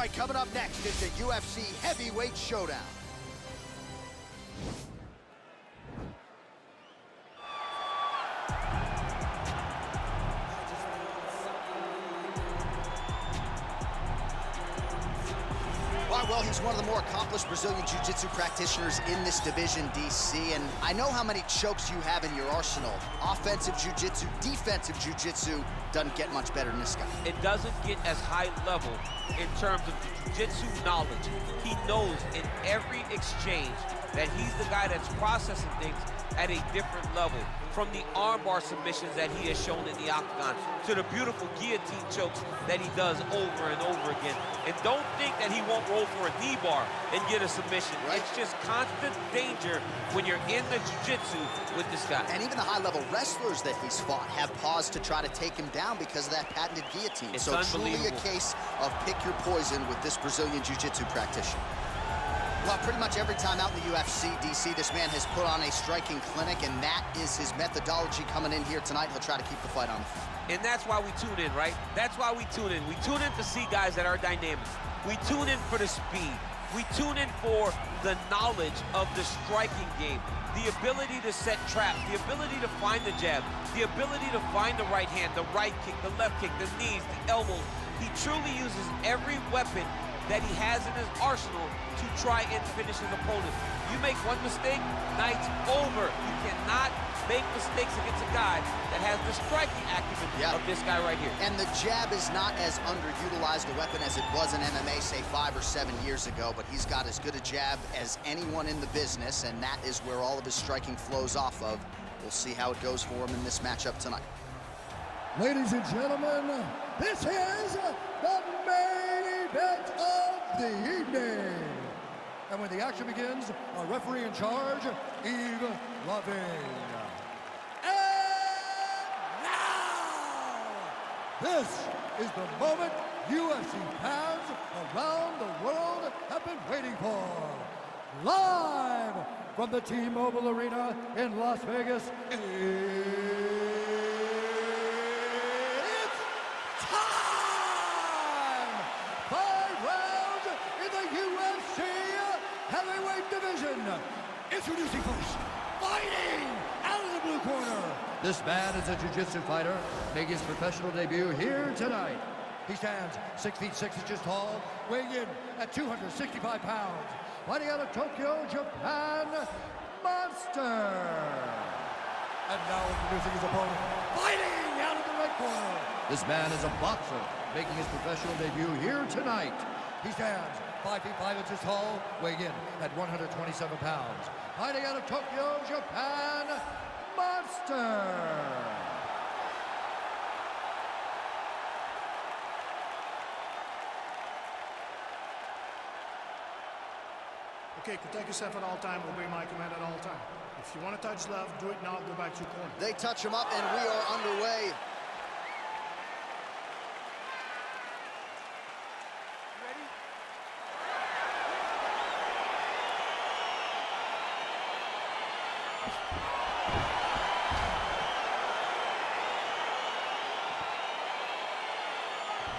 right, coming up next is the UFC Heavyweight Showdown. Well, he's one of the more accomplished Brazilian Jiu-Jitsu practitioners in this division, DC, and I know how many chokes you have in your arsenal. Offensive Jiu-Jitsu, defensive Jiu-Jitsu, doesn't get much better than this guy. It doesn't get as high level in terms of the Jiu-Jitsu knowledge. He knows in every exchange that he's the guy that's processing things at a different level. From the armbar submissions that he has shown in the octagon to the beautiful guillotine chokes that he does over and over again. And don't think that he won't roll for a knee bar and get a submission. Right. It's just constant danger when you're in the jiu-jitsu with this guy. And even the high-level wrestlers that he's fought have paused to try to take him down because of that patented guillotine. It's so truly a case of pick your poison with this Brazilian jiu-jitsu practitioner. Well, pretty much every time out in the UFC, DC, this man has put on a striking clinic, and that is his methodology coming in here tonight. He'll try to keep the fight on the front. And that's why we tune in, right? That's why we tune in. We tune in to see guys that are dynamic. We tune in for the speed. We tune in for the knowledge of the striking game, the ability to set traps, the ability to find the jab, the ability to find the right hand, the right kick, the left kick, the knees, the elbows. He truly uses every weapon that he has in his arsenal to try and finish his opponent. You make one mistake, night's over. You cannot make mistakes against a guy that has the striking acumen of this guy right here. And the jab is not as underutilized a weapon as it was in MMA, say 5 or 7 years ago, but he's got as good a jab as anyone in the business, and that is where all of his striking flows off of. We'll see how it goes for him in this matchup tonight. Ladies and gentlemen, this is the main event of the evening. And when the action begins, our referee in charge, Yves Lavigne. And now, this is the moment UFC fans around the world have been waiting for. Live from the T-Mobile Arena in Las Vegas, introducing first, fighting out of the blue corner. This man is a jiu-jitsu fighter, making his professional debut here tonight. He stands 6 feet 6 inches tall, weighing in at 265 pounds. Fighting out of Tokyo, Japan, Monster. And now introducing his opponent, fighting out of the red corner. This man is a boxer, making his professional debut here tonight. He stands 5 feet 5 inches tall, weighing in at 127 pounds. Fighting out of Tokyo, Japan, Monster. Okay, protect yourself at all time, obey my command at all time. If you want to touch love, do it now, go back to your corner. They touch him up, and we are underway.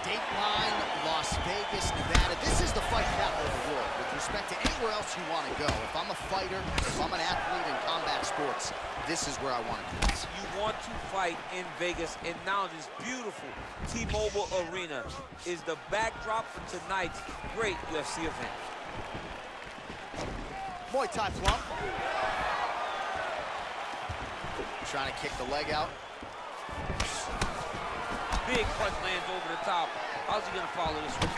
Dateline, Las Vegas, Nevada. This is the fight capital of the world with respect to anywhere else you want to go. If I'm a fighter, if I'm an athlete in combat sports, this is where I want to be. You want to fight in Vegas, and now this beautiful T-Mobile Arena is the backdrop for tonight's great UFC event. Muay Thai plump. Trying to kick the leg out. Big punch lands over the top. How's he gonna follow this one?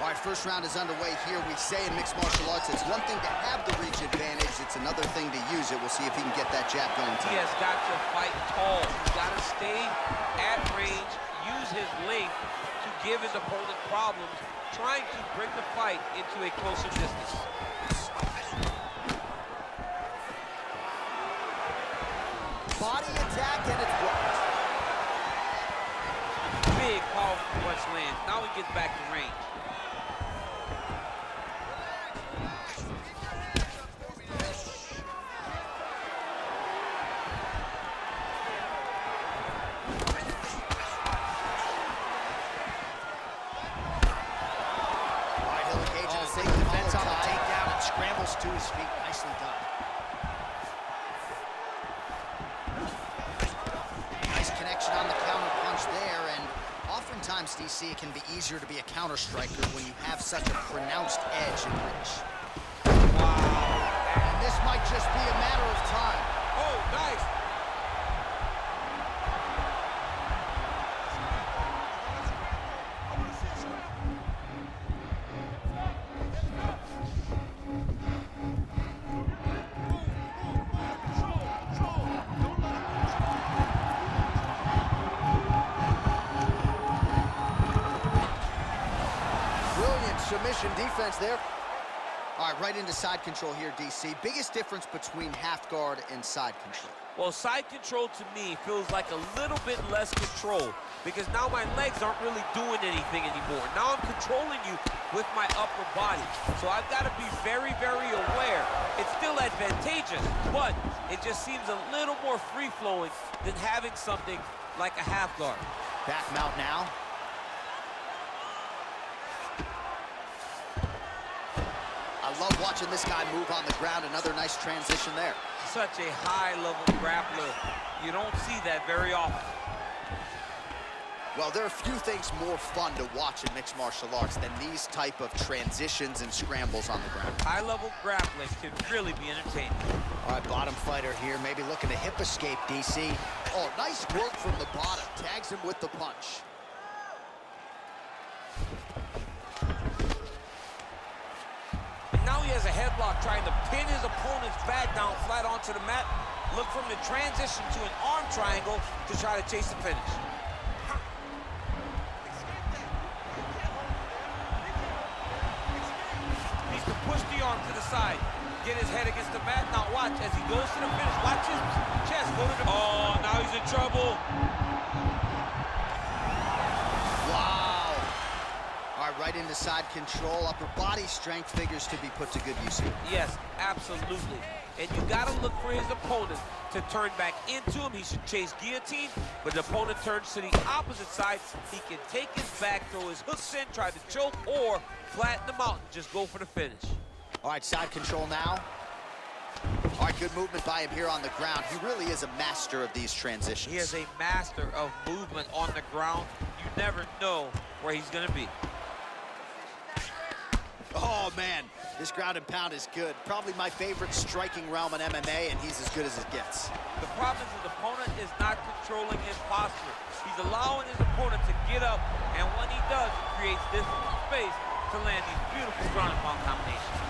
All right, first round is underway here. We say in mixed martial arts, it's one thing to have the reach advantage. It's another thing to use it. We'll see if he can get that jab going. He has got to fight tall. He's got to stay at range, use his length to give his opponent problems, trying to bring the fight into a closer distance. Body attack, and it's blocked. Big, powerful punch lands. Now he gets back in range. sometimes, DC, it can be easier to be a counter striker when you have such a pronounced edge and reach. Wow. And this might just be a matter of time. Oh, nice. Submission defense there. All right, right into side control here, DC. Biggest difference between half guard and side control? Well, side control to me feels like a little bit less control because now my legs aren't really doing anything anymore. Now I'm controlling you with my upper body. So I've got to be very, very aware. It's still advantageous, but it just seems a little more free-flowing than having something like a half guard. Back mount now. I love watching this guy move on the ground. Another nice transition there. Such a high-level grappler. You don't see that very often. Well, there are few things more fun to watch in mixed martial arts than these type of transitions and scrambles on the ground. High-level grappling can really be entertaining. All right, bottom fighter here, maybe looking to hip escape, DC. Oh, nice work from the bottom. Tags him with the punch. Now he has a headlock trying to pin his opponent's back down flat onto the mat. Look from the transition to an arm triangle to try to chase the finish. Needs to push the arm to the side. Get his head against the mat. Now watch as he goes to the finish. Watch his chest go to the... Oh, now he's in trouble. Right into side control. Upper body strength figures to be put to good use here. Yes, absolutely. And you got to look for his opponent to turn back into him. He should chase guillotine, but the opponent turns to the opposite side. He can take his back, throw his hooks in, try to choke, or flatten him out and just go for the finish. All right, side control now. All right, good movement by him here on the ground. He really is a master of these transitions. He is a master of movement on the ground. You never know where he's going to be. Oh, man, this ground and pound is good. Probably my favorite striking realm in MMA, and he's as good as it gets. The problem is his opponent is not controlling his posture. He's allowing his opponent to get up, and when he does, he creates distance and space to land these beautiful ground and pound combinations.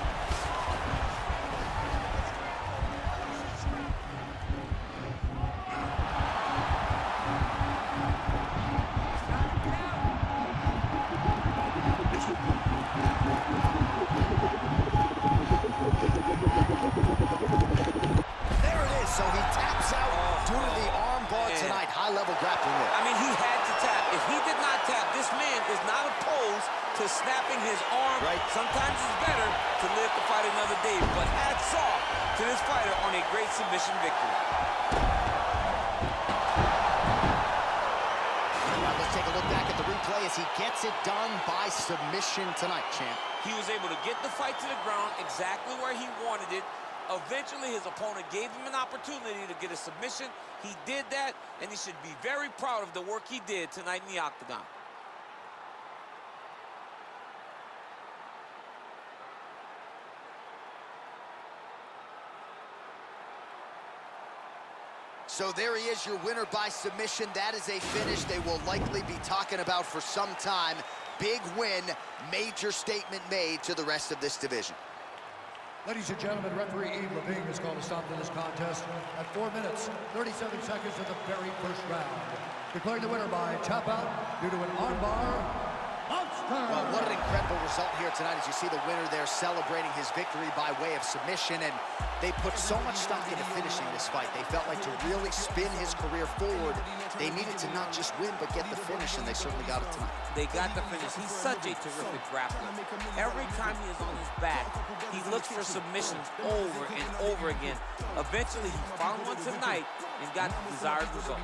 Snapping his arm. Right. Sometimes it's better to live to fight another day, but hats off to this fighter on a great submission victory. Now let's take a look back at the replay as he gets it done by submission tonight, champ. He was able to get the fight to the ground exactly where he wanted it. Eventually, his opponent gave him an opportunity to get a submission. He did that, and he should be very proud of the work he did tonight in the octagon. So there he is, your winner by submission. That is a finish they will likely be talking about for some time. Big win, major statement made to the rest of this division. Ladies and gentlemen, referee Yves Levine has called a stop to this contest at 4 minutes, 37 seconds of the very first round. Declaring the winner by tap out due to an armbar. Well, what an incredible result here tonight as you see the winner there celebrating his victory by way of submission, and they put so much stock into finishing this fight. They felt like to really spin his career forward, they needed to not just win, but get the finish, and they certainly got it tonight. They got the finish. He's such a terrific grappler. Every time he is on his back, he looks for submissions over and over again. Eventually, he found one tonight and got the desired result.